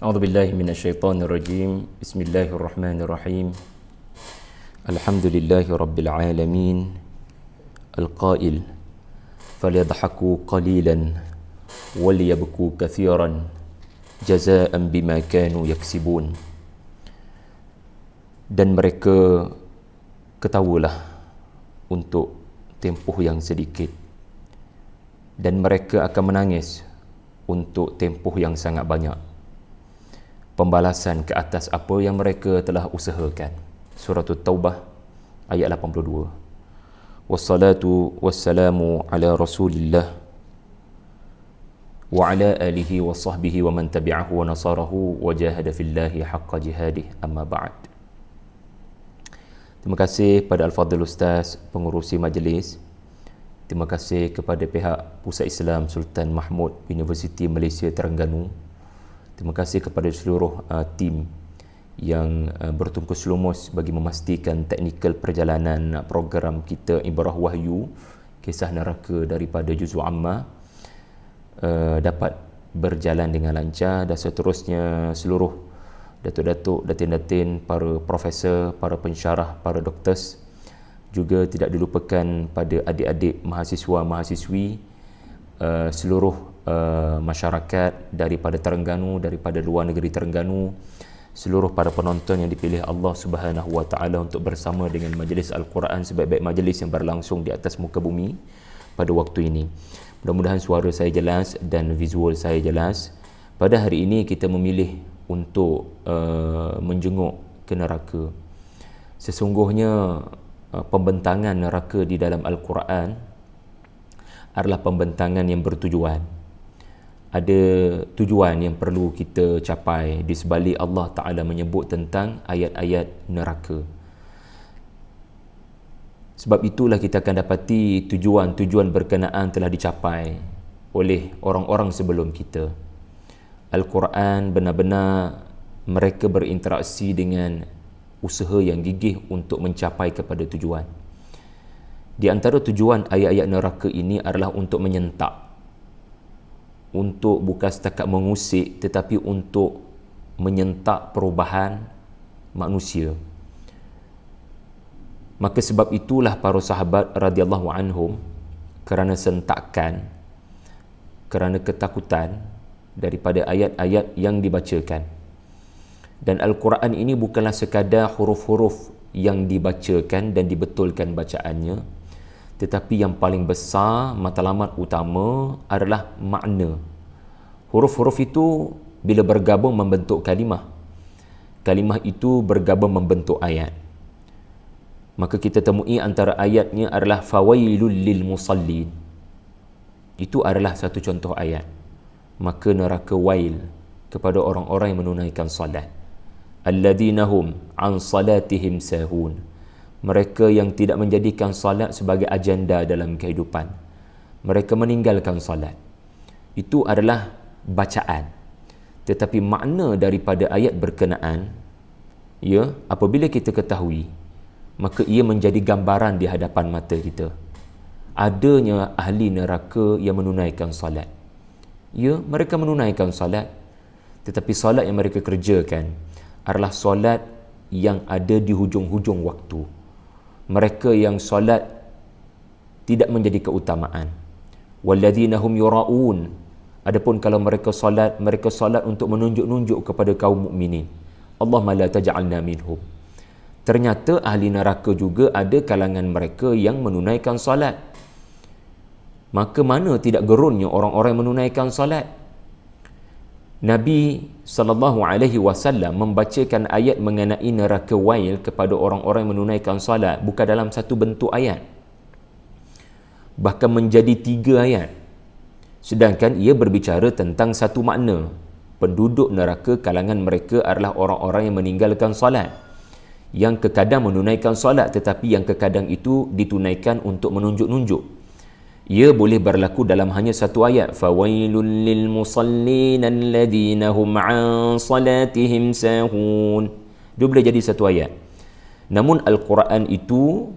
أعوذ بالله من الشيطان الرجيم. بسم الله الرحمن الرحيم. الحمد لله رب العالمين القائل فليضحكوا قليلا وليبكوا كثيرا جزاء بما كانوا يكسبون. Dan mereka ketawalah untuk tempoh yang sedikit, dan mereka akan menangis untuk tempoh yang sangat banyak, pembalasan ke atas apa yang mereka telah usahakan. Surah At-Taubah ayat 82. Wassalatu wassalamu ala Rasulillah wa ala alihi wa sahbihi wa man tabi'ahu wa nasarahu wa jahada fillahi haqqa jihadih, amma ba'd. Terima kasih pada Al-Fadhil Ustaz pengurusi majlis. Terima kasih kepada pihak Pusat Islam Sultan Mahmud Universiti Malaysia Terengganu. Terima kasih kepada seluruh tim yang bertungkus lumus bagi memastikan teknikal perjalanan program kita Ibrah Wahyu, kisah neraka daripada Juz'u Amma, dapat berjalan dengan lancar, dan seterusnya seluruh datuk-datuk, datin-datin, para profesor, para pensyarah, para dokters, juga tidak dilupakan pada adik-adik mahasiswa-mahasiswi, seluruh masyarakat daripada Terengganu, daripada luar negeri Terengganu, seluruh para penonton yang dipilih Allah Subhanahu Wa Taala untuk bersama dengan majlis Al-Quran, sebaik-baik majlis yang berlangsung di atas muka bumi pada waktu ini. Mudah-mudahan suara saya jelas dan visual saya jelas. Pada hari ini kita memilih untuk menjenguk ke neraka. Sesungguhnya pembentangan neraka di dalam Al-Quran adalah pembentangan yang bertujuan. Ada tujuan yang perlu kita capai di sebalik Allah Ta'ala menyebut tentang ayat-ayat neraka. Sebab itulah kita akan dapati tujuan-tujuan berkenaan telah dicapai oleh orang-orang sebelum kita. Al-Quran benar-benar mereka berinteraksi dengan usaha yang gigih untuk mencapai kepada tujuan. Di antara tujuan ayat-ayat neraka ini adalah untuk menyentak, untuk bukan setakat mengusik, tetapi untuk menyentak perubahan manusia. Maka sebab itulah para sahabat radhiyallahu anhum, kerana sentakan, kerana ketakutan daripada ayat-ayat yang dibacakan. Dan Al-Quran ini bukanlah sekadar huruf-huruf yang dibacakan dan dibetulkan bacaannya, tetapi yang paling besar, matlamat utama adalah makna. Huruf-huruf itu bila bergabung membentuk kalimah. Kalimah itu bergabung membentuk ayat. Maka kita temui antara ayatnya adalah fawailul lil musallin. Itu adalah satu contoh ayat. Maka neraka wail kepada orang-orang yang menunaikan salat. Alladhina hum an salatihim sahun. Mereka yang tidak menjadikan salat sebagai agenda dalam kehidupan. Mereka meninggalkan salat. Itu adalah bacaan. Tetapi makna daripada ayat berkenaan, ya, apabila kita ketahui, maka ia menjadi gambaran di hadapan mata kita. Adanya ahli neraka yang menunaikan salat. Ya, mereka menunaikan salat, tetapi salat yang mereka kerjakan adalah salat yang ada di hujung-hujung waktu. Mereka yang solat tidak menjadi keutamaan. Walladzina hum yura'un. Adapun kalau mereka solat untuk menunjuk-nunjuk kepada kaum mukminin. Allahumma la taj'alna minhum. Ternyata ahli neraka juga ada kalangan mereka yang menunaikan solat. Maka mana tidak gerunnya orang-orang yang menunaikan solat? Nabi SAW membacakan ayat mengenai neraka wail kepada orang-orang yang menunaikan salat bukan dalam satu bentuk ayat, bahkan menjadi 3 ayat. Sedangkan ia berbicara tentang satu makna. Penduduk neraka kalangan mereka adalah orang-orang yang meninggalkan salat, yang kekadang menunaikan salat, tetapi yang kekadang itu ditunaikan untuk menunjuk-nunjuk. Ia boleh berlaku dalam hanya satu ayat. Fawailul lil musallin alladhina hum an salatihim sahun. Dia boleh jadi satu ayat. Namun Al-Quran itu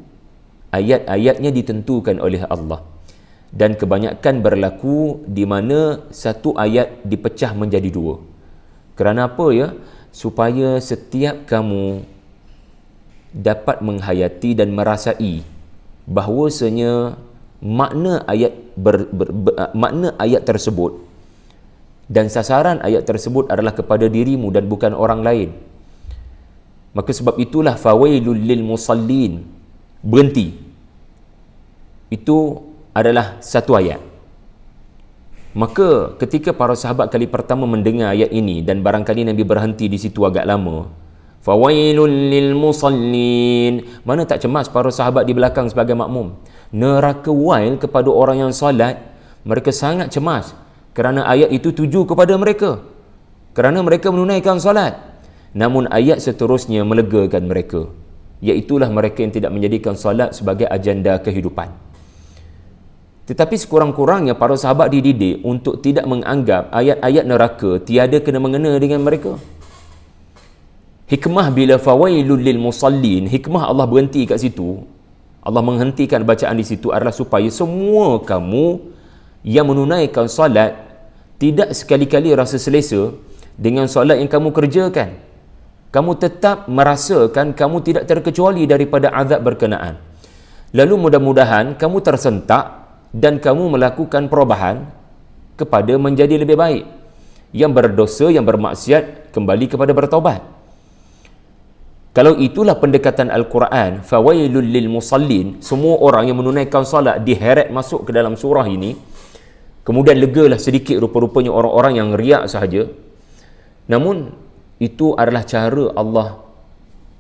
ayat-ayatnya ditentukan oleh Allah. Dan kebanyakan berlaku di mana satu ayat dipecah menjadi 2. Kerana apa ya? Supaya setiap kamu dapat menghayati dan merasai bahawasanya makna ayat tersebut dan sasaran ayat tersebut adalah kepada dirimu dan bukan orang lain. Maka sebab itulah fawailul lil musallin, berhenti. Itu adalah satu ayat. Maka ketika para sahabat kali pertama mendengar ayat ini, dan barangkali Nabi berhenti di situ agak lama, fawailul lil musallin, mana tak cemas para sahabat di belakang sebagai makmum, neraka wail kepada orang yang salat. Mereka sangat cemas kerana ayat itu tuju kepada mereka, kerana mereka menunaikan salat. Namun ayat seterusnya melegakan mereka, iaitulah mereka yang tidak menjadikan salat sebagai agenda kehidupan. Tetapi sekurang-kurangnya para sahabat dididik untuk tidak menganggap ayat-ayat neraka tiada kena-mengena dengan mereka. Hikmah bila fawailul lil musallin, hikmah Allah berhenti kat situ, Allah menghentikan bacaan di situ adalah supaya semua kamu yang menunaikan salat tidak sekali-kali rasa selesa dengan salat yang kamu kerjakan. Kamu tetap merasakan kamu tidak terkecuali daripada azab berkenaan. Lalu mudah-mudahan kamu tersentak dan kamu melakukan perubahan kepada menjadi lebih baik. Yang berdosa, yang bermaksiat, kembali kepada bertaubat. Kalau itulah pendekatan Al-Quran, fawailul lil musallin, semua orang yang menunaikan salat diheret masuk ke dalam surah ini, kemudian legalah sedikit rupa-rupanya orang-orang yang riak sahaja. Namun itu adalah cara Allah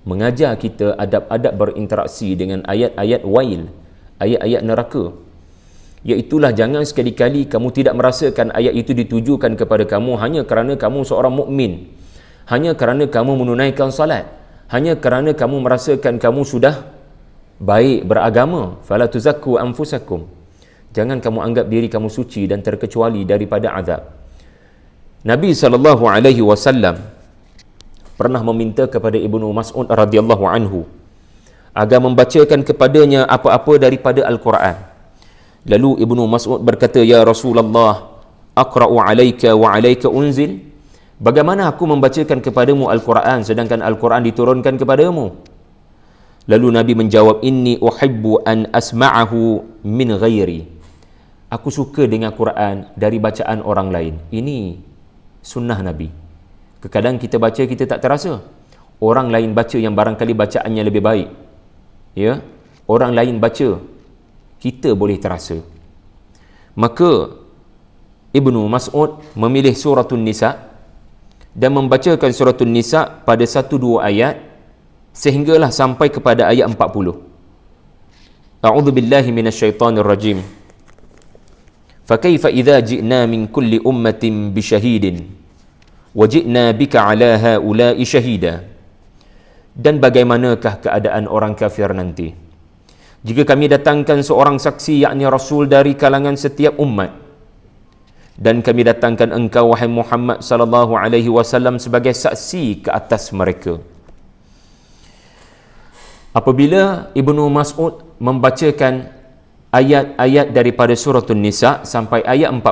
mengajar kita adab-adab berinteraksi dengan ayat-ayat wail, ayat-ayat neraka. Iaitulah jangan sekali-kali kamu tidak merasakan ayat itu ditujukan kepada kamu hanya kerana kamu seorang mukmin, hanya kerana kamu menunaikan salat, hanya kerana kamu merasakan kamu sudah baik beragama. Fala tuzakku anfusakum, jangan kamu anggap diri kamu suci dan terkecuali daripada azab. Nabi SAW pernah meminta kepada Ibnu Mas'ud radhiyallahu anhu agar membacakan kepadanya apa-apa daripada Al-Quran. Lalu Ibnu Mas'ud berkata, ya Rasulullah, aqra'u alayka wa alayka unzil, bagaimana aku membacakan kepadamu Al-Quran sedangkan Al-Quran diturunkan kepadamu? Lalu Nabi menjawab, inni uhibbu an asma'ahu min ghairi, aku suka dengan Quran dari bacaan orang lain. Ini sunnah Nabi. Kadang kita baca kita tak terasa, orang lain baca yang barangkali bacaannya lebih baik, ya, orang lain baca kita boleh terasa. Maka Ibnu Mas'ud memilih suratul Nisa dan membacakan suratul Nisa pada 1-2 ayat sehinggalah sampai kepada ayat 40. A'udzu billahi minasyaitonir rajim. Fa kaifa idza ji'na min kulli ummatin bi syahidin wa ji'na bika 'ala haula'i syahida. Dan bagaimanakah keadaan orang kafir nanti jika kami datangkan seorang saksi, yakni Rasul dari kalangan setiap umat, dan kami datangkan engkau wahai Muhammad sallallahu alaihi wasallam sebagai saksi ke atas mereka. Apabila Ibnu Mas'ud membacakan ayat-ayat daripada suratul Nisa sampai ayat 40,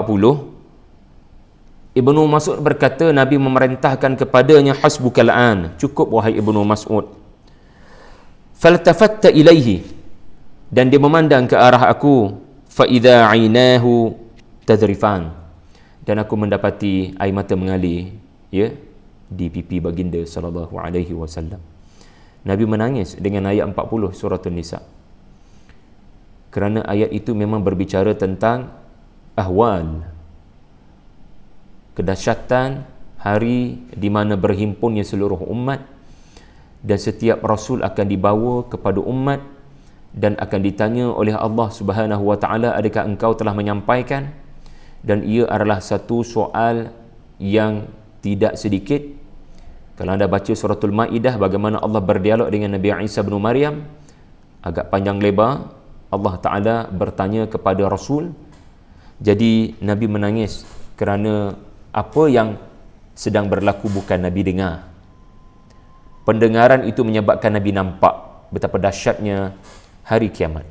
Ibnu Mas'ud berkata, Nabi memerintahkan kepadanya, hasbukal an, cukup wahai Ibnu Mas'ud. Faltafatta ilaihi, dan dia memandang ke arah aku, fa idza ainahu tadrifan, dan aku mendapati air mata mengalir, ya, di pipi baginda sallallahu alaihi wasallam. Nabi menangis dengan ayat 40 surah An-Nisa, kerana ayat itu memang berbicara tentang ahwal, kedahsyatan hari di mana berhimpunnya seluruh umat, dan setiap rasul akan dibawa kepada umat dan akan ditanya oleh Allah Subhanahu wa taala, adakah engkau telah menyampaikan? Dan ia adalah satu soal yang tidak sedikit. Kalau anda baca suratul Maidah, bagaimana Allah berdialog dengan Nabi Isa bin Maryam, agak panjang lebar Allah taala bertanya kepada Rasul. Jadi Nabi menangis kerana apa yang sedang berlaku bukan Nabi dengar. Pendengaran itu menyebabkan Nabi nampak betapa dahsyatnya hari kiamat.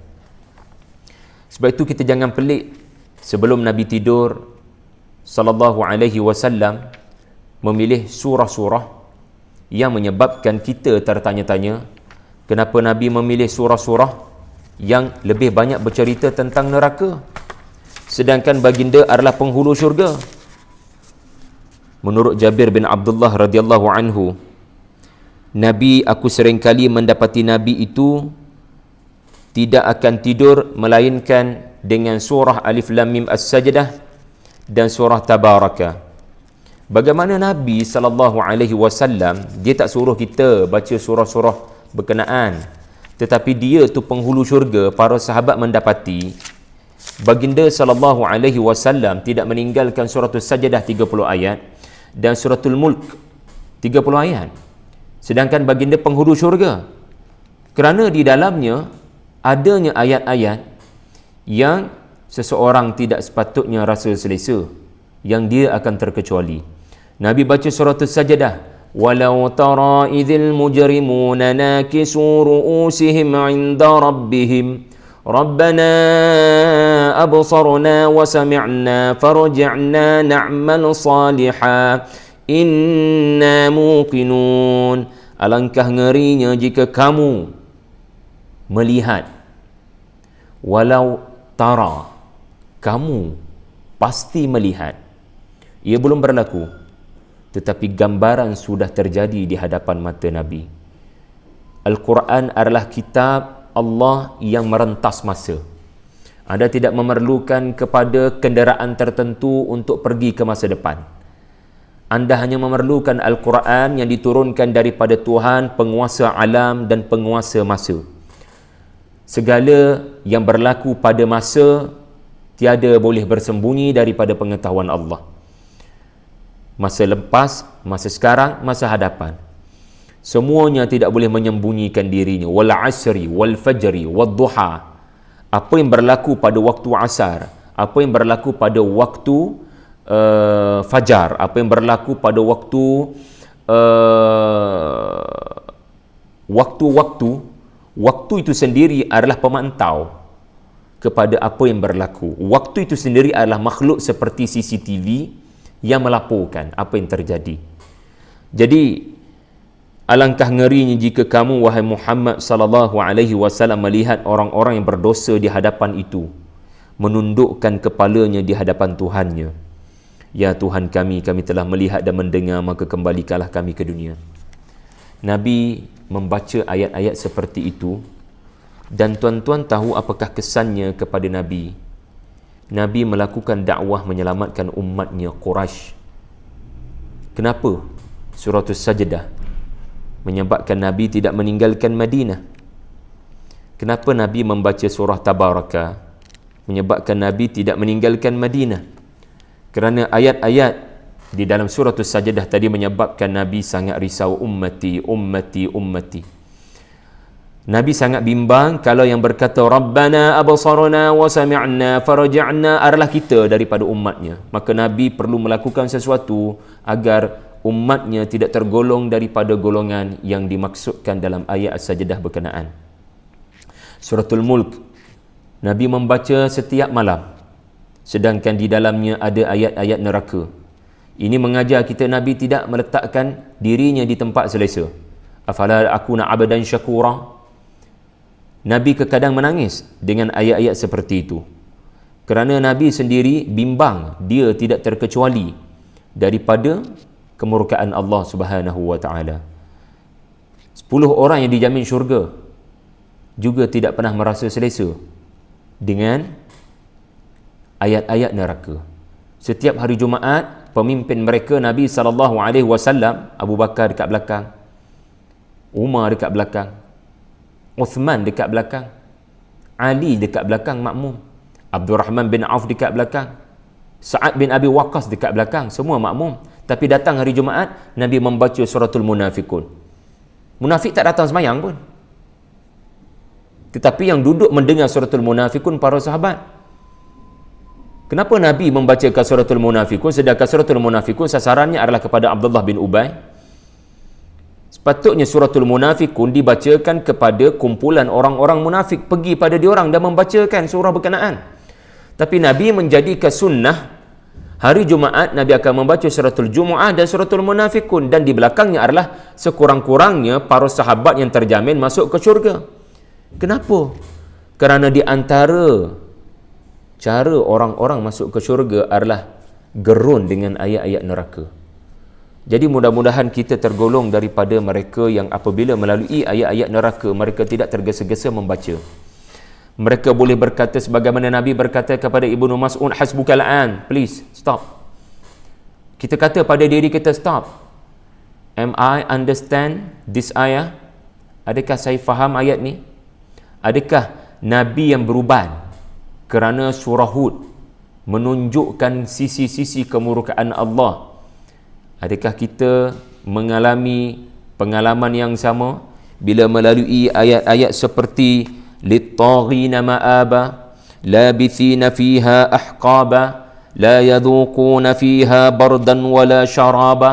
Sebab itu kita jangan pelik sebelum Nabi tidur sallallahu alaihi wasallam, memilih surah-surah yang menyebabkan kita tertanya-tanya, kenapa Nabi memilih surah-surah yang lebih banyak bercerita tentang neraka, sedangkan baginda adalah penghulu syurga. Menurut Jabir bin Abdullah radhiyallahu anhu, aku seringkali mendapati Nabi itu tidak akan tidur melainkan dengan surah Alif Lam Mim As-Sajdah dan surah Tabaraka. Bagaimana Nabi SAW, dia tak suruh kita baca surah-surah berkenaan, tetapi dia tu penghulu syurga. Para sahabat mendapati baginda SAW tidak meninggalkan surah As-Sajdah 30 ayat dan suratul Mulk 30 ayat, sedangkan baginda penghulu syurga, kerana di dalamnya adanya ayat-ayat yang seseorang tidak sepatutnya rasa selesa, yang dia akan terkecuali. Nabi baca surah As-Sajdah, walau tara idzil mujrimuna nakisu ru'usihim 'inda rabbihim rabbana absarna wa sami'na farji'na na'mal salihan inna muqinun. Alangkah ngerinya jika kamu melihat, walau tara, kamu pasti melihat, ia belum berlaku, tetapi gambaran sudah terjadi di hadapan mata Nabi. Al-Quran adalah kitab Allah yang merentas masa. Anda tidak memerlukan kepada kenderaan tertentu untuk pergi ke masa depan. Anda hanya memerlukan Al-Quran yang diturunkan daripada Tuhan, penguasa alam dan penguasa masa. Segala yang berlaku pada masa tiada boleh bersembunyi daripada pengetahuan Allah. Masa lepas, masa sekarang, masa hadapan, semuanya tidak boleh menyembunyikan dirinya. Wal asri wal fajri wad duha. Apa yang berlaku pada waktu asar, apa yang berlaku pada waktu fajar, apa yang berlaku pada waktu waktu itu sendiri adalah pemantau kepada apa yang berlaku. Waktu itu sendiri adalah makhluk seperti CCTV yang melaporkan apa yang terjadi. Jadi alangkah ngerinya jika kamu, wahai Muhammad sallallahu alaihi wasallam, melihat orang-orang yang berdosa di hadapan itu menundukkan kepalanya di hadapan Tuhannya. Ya Tuhan kami telah melihat dan mendengar, maka kembalikanlah kami ke dunia. Nabi membaca ayat-ayat seperti itu, dan tuan-tuan tahu apakah kesannya kepada Nabi? Nabi melakukan dakwah menyelamatkan umatnya Quraisy. Kenapa? Surah As-Sajdah menyebabkan Nabi tidak meninggalkan Madinah. Kenapa Nabi membaca surah Tabaraka? Menyebabkan Nabi tidak meninggalkan Madinah. Kerana ayat-ayat di dalam surah As-Sajdah tadi menyebabkan Nabi sangat risau, ummati, ummati, ummati. Nabi sangat bimbang kalau yang berkata Rabbana absarna wa sami'na farji'na adalah kita daripada umatnya. Maka Nabi perlu melakukan sesuatu agar umatnya tidak tergolong daripada golongan yang dimaksudkan dalam ayat As-Sajdah berkenaan. Suratul Mulk Nabi membaca setiap malam, sedangkan di dalamnya ada ayat-ayat neraka. Ini mengajar kita Nabi tidak meletakkan dirinya di tempat selesa. Afala akuna abadan syakura. Nabi kadang menangis dengan ayat-ayat seperti itu, kerana Nabi sendiri bimbang dia tidak terkecuali daripada kemurkaan Allah Subhanahu wa taala. 10 orang yang dijamin syurga juga tidak pernah merasa selesa dengan ayat-ayat neraka. Setiap hari Jumaat, pemimpin mereka Nabi SAW, Abu Bakar dekat belakang, Umar dekat belakang, Uthman dekat belakang, Ali dekat belakang makmum, Abdul Rahman bin Auf dekat belakang, Sa'ad bin Abi Waqqas dekat belakang, semua makmum. Tapi datang hari Jumaat, Nabi membaca suratul Munafikun. Munafik tak datang semayang pun, tetapi yang duduk mendengar suratul Munafikun para sahabat. Kenapa Nabi membacakan suratul Munafikun sedangkan suratul Munafikun sasarannya adalah kepada Abdullah bin Ubay? Sepatutnya suratul Munafikun dibacakan kepada kumpulan orang-orang munafik, pergi pada diorang dan membacakan surah berkenaan. Tapi Nabi menjadikan sunnah Hari Jumaat Nabi akan membaca suratul Jumu'ah dan suratul Munafikun, dan di belakangnya adalah sekurang-kurangnya para sahabat yang terjamin masuk ke syurga. Kenapa? Kerana di antara cara orang-orang masuk ke syurga adalah gerun dengan ayat-ayat neraka. Jadi mudah-mudahan kita tergolong daripada mereka yang apabila melalui ayat-ayat neraka mereka tidak tergesa-gesa membaca. Mereka boleh berkata sebagaimana Nabi berkata kepada Ibnu Mas'ud, hasbukal an, please stop. Kita kata pada diri kita, stop. Am I understand this ayah? Adakah saya faham ayat ni? Adakah Nabi yang beruban kerana surah Hud menunjukkan sisi-sisi kemurkaan Allah? Adakah kita mengalami pengalaman yang sama bila melalui ayat-ayat seperti لِلطَّاغِينَ مَآبًا لَابِثِينَ فِيهَا أَحْقَابًا لَا يَذُوقُونَ فِيهَا بَرْدًا وَلَا شَرَابًا.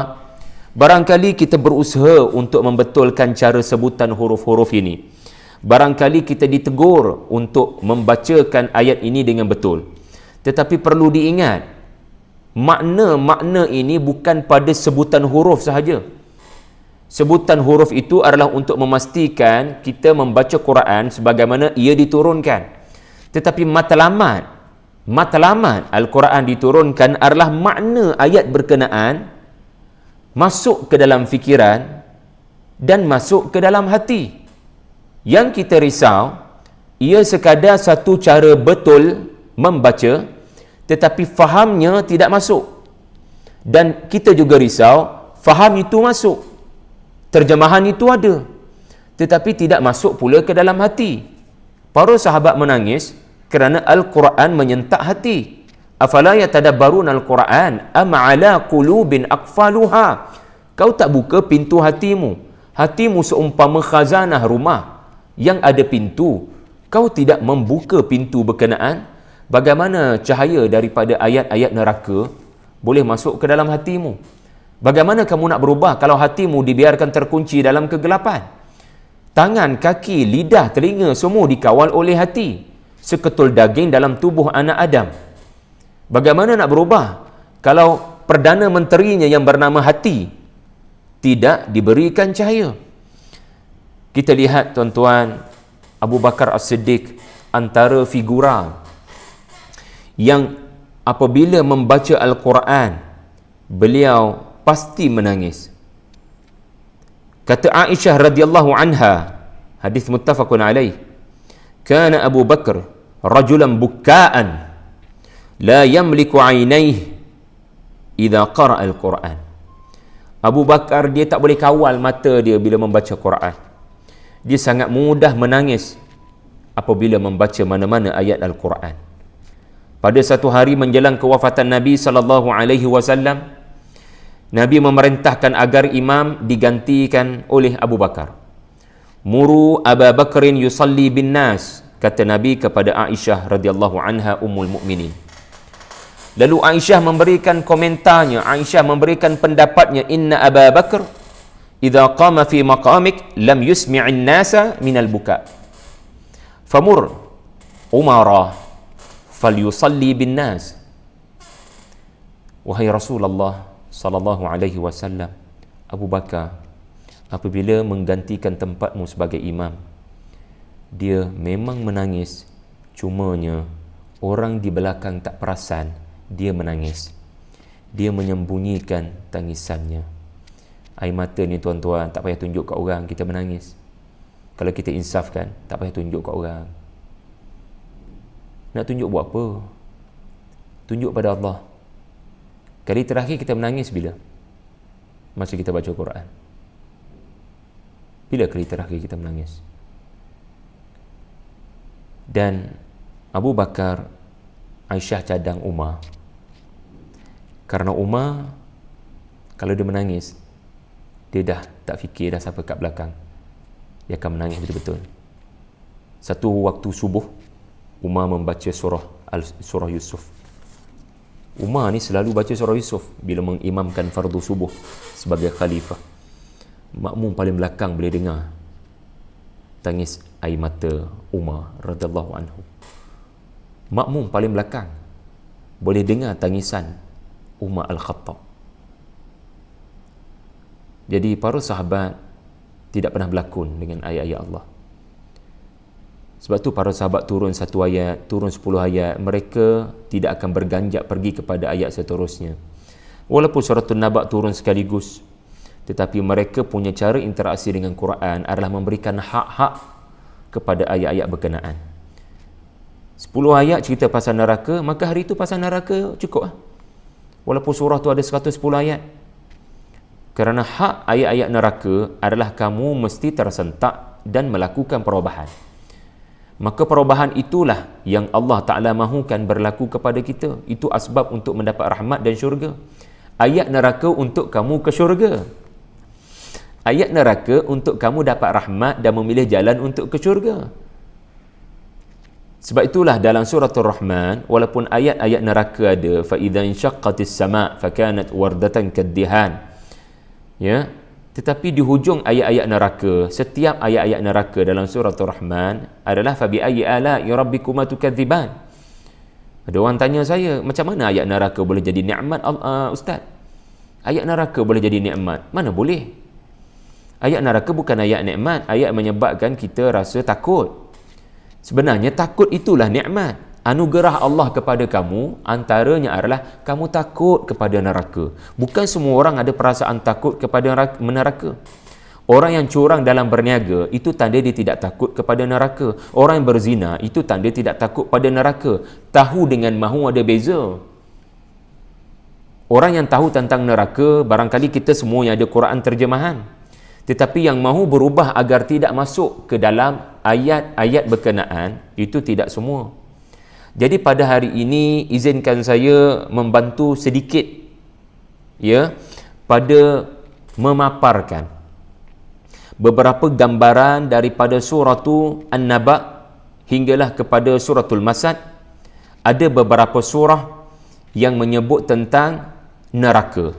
Barangkali kita berusaha untuk membetulkan cara sebutan huruf-huruf ini. Barangkali kita ditegur untuk membacakan ayat ini dengan betul. Tetapi perlu diingat, makna-makna ini bukan pada sebutan huruf sahaja. Sebutan huruf itu adalah untuk memastikan kita membaca Quran sebagaimana ia diturunkan. Tetapi matlamat Al-Quran diturunkan adalah makna ayat berkenaan masuk ke dalam fikiran dan masuk ke dalam hati. Yang kita risau, ia sekadar satu cara betul membaca tetapi fahamnya tidak masuk. Dan kita juga risau, faham itu masuk, terjemahan itu ada, tetapi tidak masuk pula ke dalam hati. Para sahabat menangis kerana Al-Quran menyentak hati. Afala yatadabbarun Al-Quran am ala qulubin aqfaluha. Kau tak buka pintu hatimu. Hatimu seumpama khazanah rumah yang ada pintu. Kau tidak membuka pintu berkenaan. Bagaimana cahaya daripada ayat-ayat neraka boleh masuk ke dalam hatimu? Bagaimana kamu nak berubah kalau hatimu dibiarkan terkunci dalam kegelapan? Tangan, kaki, lidah, telinga semua dikawal oleh hati. Seketul daging dalam tubuh anak Adam. Bagaimana nak berubah kalau Perdana Menterinya yang bernama hati tidak diberikan cahaya? Kita lihat tuan-tuan, Abu Bakar As-Siddiq antara figura yang apabila membaca Al-Quran beliau pasti menangis. Kata Aisyah radhiyallahu anha, hadis muttafaqun alaih, kana Abu Bakar rajulan bukka'an la yamliku 'ainaihi idza qara'a al-Quran. Abu Bakar dia tak boleh kawal mata dia bila membaca Quran. Dia sangat mudah menangis apabila membaca mana-mana ayat Al-Quran. Pada satu hari menjelang kewafatan Nabi sallallahu alaihi wasallam, Nabi memerintahkan agar imam digantikan oleh Abu Bakar. Muru Abu Bakrin yusalli bin nas, kata Nabi kepada Aisyah radhiyallahu anha ummul mukminin. Lalu Aisyah memberikan komentarnya, Aisyah memberikan pendapatnya, inna Abu Bakar idza qama fi maqamik lam yusmi'in nasa minal buka. Famur Umara falyusalli bin nas. Wahai Rasulullah sallallahu alaihi wasallam, Abu Bakar apabila menggantikan tempatmu sebagai imam, dia memang menangis, cumanya orang di belakang tak perasan dia menangis. Dia menyembunyikan tangisannya. Air mata ni tuan-tuan tak payah tunjuk kat orang kita menangis. Kalau kita insafkan, tak payah tunjuk kat orang. Nak tunjuk buat apa? Tunjuk pada Allah. Kali terakhir kita menangis bila? Masa kita baca Quran. Bila kali terakhir kita menangis? Dan Abu Bakar, Aisyah cadang Umar. Karena Umar, kalau dia menangis, dia dah tak fikir dah siapa kat belakang. Dia akan menangis betul-betul. Satu waktu subuh, Umar membaca surah Yusuf. Umar ni selalu baca surah Yusuf bila mengimamkan fardu subuh sebagai khalifah. Makmum paling belakang boleh dengar tangis air mata Umar radhiyallahu anhu. Makmum paling belakang boleh dengar tangisan Umar Al-Khattab. Jadi para sahabat tidak pernah berlakon dengan ayat-ayat Allah. Sebab tu para sahabat turun satu ayat, turun 10 ayat, mereka tidak akan berganjak pergi kepada ayat seterusnya. Walaupun suratul Naba turun sekaligus, tetapi mereka punya cara interaksi dengan Quran adalah memberikan hak-hak kepada ayat-ayat berkenaan. 10 ayat cerita pasal neraka, maka hari itu pasal neraka cukup. Walaupun surah tu ada 110 ayat. Kerana hak ayat-ayat neraka adalah kamu mesti tersentak dan melakukan perubahan. Maka perubahan itulah yang Allah Ta'ala mahukan berlaku kepada kita. Itu asbab untuk mendapat rahmat dan syurga. Ayat neraka untuk kamu ke syurga. Ayat neraka untuk kamu dapat rahmat dan memilih jalan untuk ke syurga. Sebab itulah dalam surah Ar-Rahman, walaupun ayat-ayat neraka ada, فَإِذَا انْشَقَّتِ السَّمَاء فَكَانَتْ وَرْدَةً كَالدِّهَانِ, ya, tetapi di hujung ayat-ayat neraka, setiap ayat-ayat neraka dalam surah Ar-Rahman adalah فَبِأَيِّ آلَاءِ رَبِّكُمَا تُكَذِّبَانِ. Ada orang tanya saya, macam mana ayat neraka boleh jadi nikmat, Ustaz? Ayat neraka boleh jadi nikmat? Mana boleh? Ayat neraka bukan ayat nikmat, ayat menyebabkan kita rasa takut. Sebenarnya takut itulah nikmat. Anugerah Allah kepada kamu antaranya adalah kamu takut kepada neraka. Bukan semua orang ada perasaan takut kepada neraka. Orang yang curang dalam berniaga, itu tanda dia tidak takut kepada neraka. Orang yang berzina, itu tanda dia tidak takut pada neraka. Tahu dengan mahu ada beza. Orang yang tahu tentang neraka, barangkali kita semua yang ada Quran terjemahan. Tetapi yang mahu berubah agar tidak masuk ke dalam ayat-ayat berkenaan, itu tidak semua. Jadi pada hari ini izinkan saya membantu sedikit, ya, pada memaparkan beberapa gambaran daripada suratu An-Naba hinggalah kepada suratul Masad. Ada beberapa surah yang menyebut tentang neraka.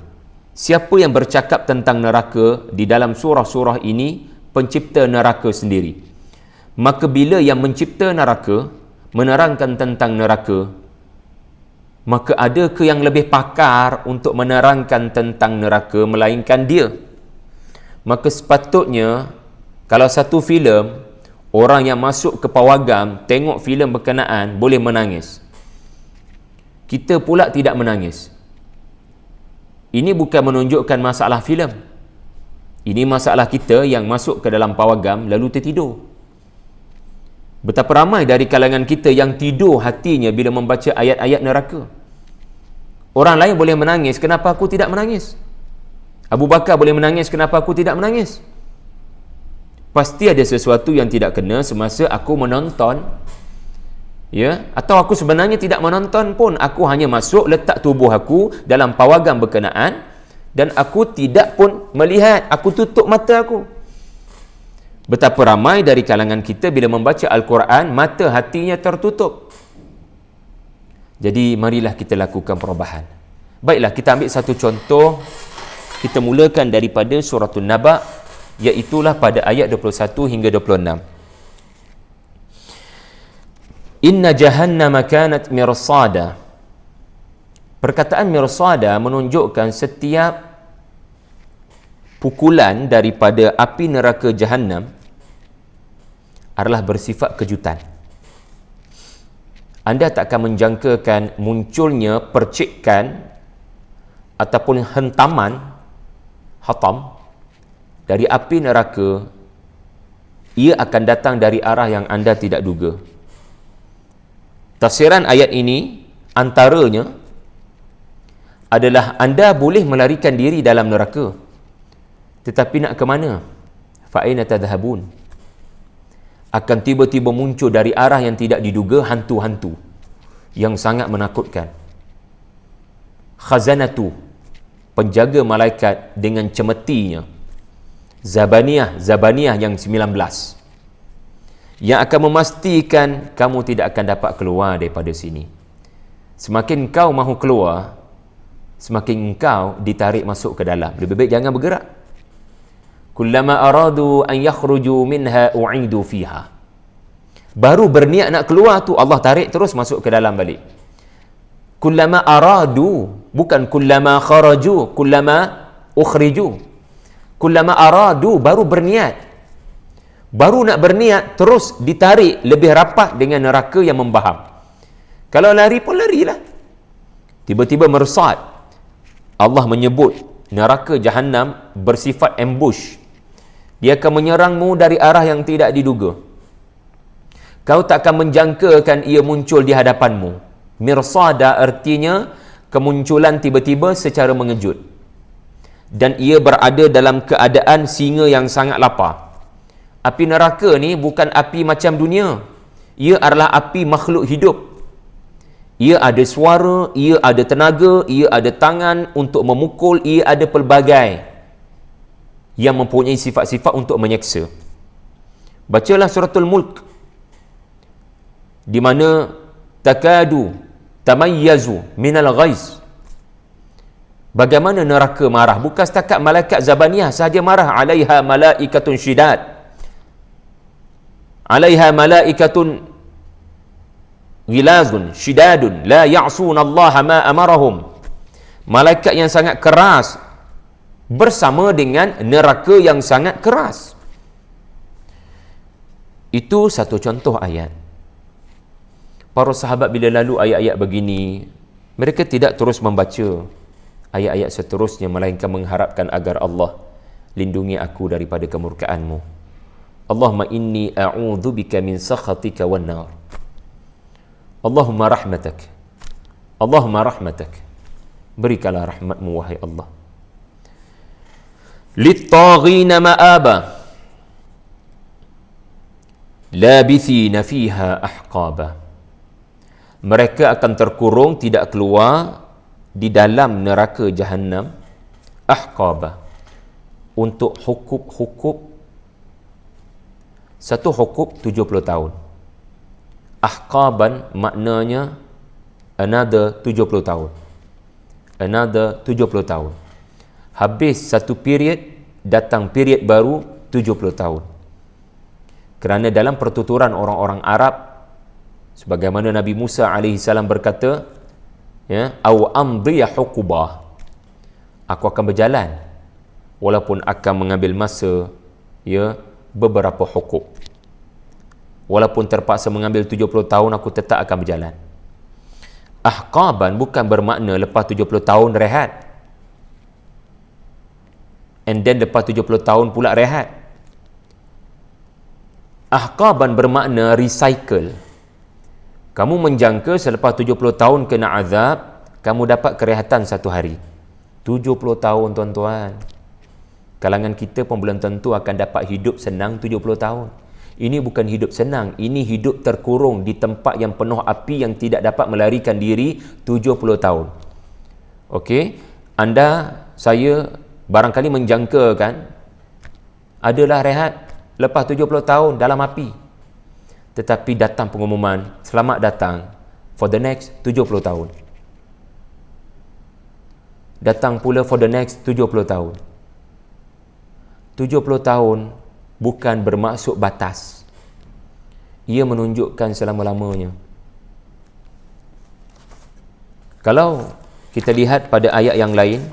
Siapa yang bercakap tentang neraka di dalam surah-surah ini, pencipta neraka sendiri. Maka bila yang mencipta neraka menerangkan tentang neraka, maka adakah yang lebih pakar untuk menerangkan tentang neraka melainkan dia? Maka sepatutnya kalau satu filem, orang yang masuk ke pawagam tengok filem berkenaan boleh menangis, kita pula tidak menangis. Ini bukan menunjukkan masalah filem. Ini masalah kita yang masuk ke dalam pawagam lalu tertidur. Betapa ramai dari kalangan kita yang tidur hatinya bila membaca ayat-ayat neraka. Orang lain boleh menangis, kenapa aku tidak menangis? Abu Bakar boleh menangis, kenapa aku tidak menangis? Pasti ada sesuatu yang tidak kena semasa aku menonton, ya, atau aku sebenarnya tidak menonton pun, aku hanya masuk letak tubuh aku dalam pawagam berkenaan dan aku tidak pun melihat, aku tutup mata aku. Betapa ramai dari kalangan kita bila membaca Al-Quran, mata hatinya tertutup. Jadi marilah kita lakukan perubahan. Baiklah, kita ambil satu contoh. Kita mulakan daripada suratul Naba, iaitulah pada ayat 21 hingga 26. Inna jahannama kanat mirsada. Perkataan mirsada menunjukkan setiap pukulan daripada api neraka Jahannam adalah bersifat kejutan. Anda tak akan menjangkakan munculnya percikan ataupun hentaman hatam dari api neraka. Ia akan datang dari arah yang anda tidak duga. Tafsiran ayat ini antaranya adalah anda boleh melarikan diri dalam neraka, tetapi nak ke mana? Fa'aina tadhhabun? Akan tiba-tiba muncul dari arah yang tidak diduga hantu-hantu yang sangat menakutkan. Khazanatu, penjaga malaikat dengan cemetinya. Zabaniyah yang 19, yang akan memastikan kamu tidak akan dapat keluar daripada sini. Semakin kau mahu keluar, semakin kau ditarik masuk ke dalam. Lebih baik jangan bergerak. Kullama aradu an yakhruju minha u'idu fiha. Baru berniat nak keluar tu Allah tarik terus masuk ke dalam balik. Kullama aradu, bukan kullama kharaju, kullama ukhriju. Kullama aradu, baru berniat. Baru nak berniat, terus ditarik lebih rapat dengan neraka yang membaham. Kalau lari pun larilah. Tiba-tiba meresat. Allah menyebut neraka Jahannam bersifat ambush. Dia akan menyerangmu dari arah yang tidak diduga. Kau tak akan menjangkakan ia muncul di hadapanmu. Mirsada artinya kemunculan tiba-tiba secara mengejut. Dan ia berada dalam keadaan singa yang sangat lapar. Api neraka ni bukan api macam dunia. Ia adalah api makhluk hidup. Ia ada suara, ia ada tenaga, ia ada tangan untuk memukul, ia ada pelbagai yang mempunyai sifat-sifat untuk menyeksa. Bacalah suratul Mulk, di mana takadu tamayyazu minal ghaiz. Bagaimana neraka marah? Bukan setakat malaikat Zabaniyah sahaja marah. Alaiha malaikatun syidad, alaiha malaikatun ghilazun syidadun la ya'suna Allah ma amarahum. Malaikat yang sangat keras bersama dengan neraka yang sangat keras. Itu satu contoh ayat. Para sahabat bila lalu ayat-ayat begini, mereka tidak terus membaca ayat-ayat seterusnya, melainkan mengharapkan agar Allah lindungi aku daripada kemurkaan-Mu. Allahumma inni a'udzubika min sakhatika wan nar. Allahumma rahmatak. Allahumma rahmatak. Berikanlah rahmat-Mu wahai Allah. Lit-taghina ma'aba, labithina fiha ahqaba. Mereka akan terkurung, tidak keluar di dalam neraka Jahannam, ahqaba, untuk hukup-hukup. Satu hukup 70 tahun. Ahqaban maknanya another 70 tahun. Another 70 tahun. Habis satu period, datang period baru 70 tahun. Kerana dalam pertuturan orang-orang Arab, sebagaimana Nabi Musa alaihi salam berkata, ya, au amdiya hukubah, aku akan berjalan walaupun akan mengambil masa, ya, beberapa hukub. Walaupun terpaksa mengambil 70 tahun, aku tetap akan berjalan. Ahqaban bukan bermakna lepas 70 tahun rehat, and then lepas 70 tahun pula rehat. Ahqaban bermakna recycle. Kamu menjangka selepas 70 tahun kena azab, kamu dapat kerehatan satu hari. 70 tahun tuan-tuan. Kalangan kita pun belum tentu akan dapat hidup senang 70 tahun. Ini bukan hidup senang, ini hidup terkurung di tempat yang penuh api yang tidak dapat melarikan diri 70 tahun. Okey, anda, saya barangkali menjangkakan adalah rehat lepas 70 tahun dalam api. Tetapi datang pengumuman, selamat datang for the next 70 tahun. Datang pula for the next 70 tahun. 70 tahun bukan bermaksud batas. Ia menunjukkan selama-lamanya. Kalau kita lihat pada ayat yang lain,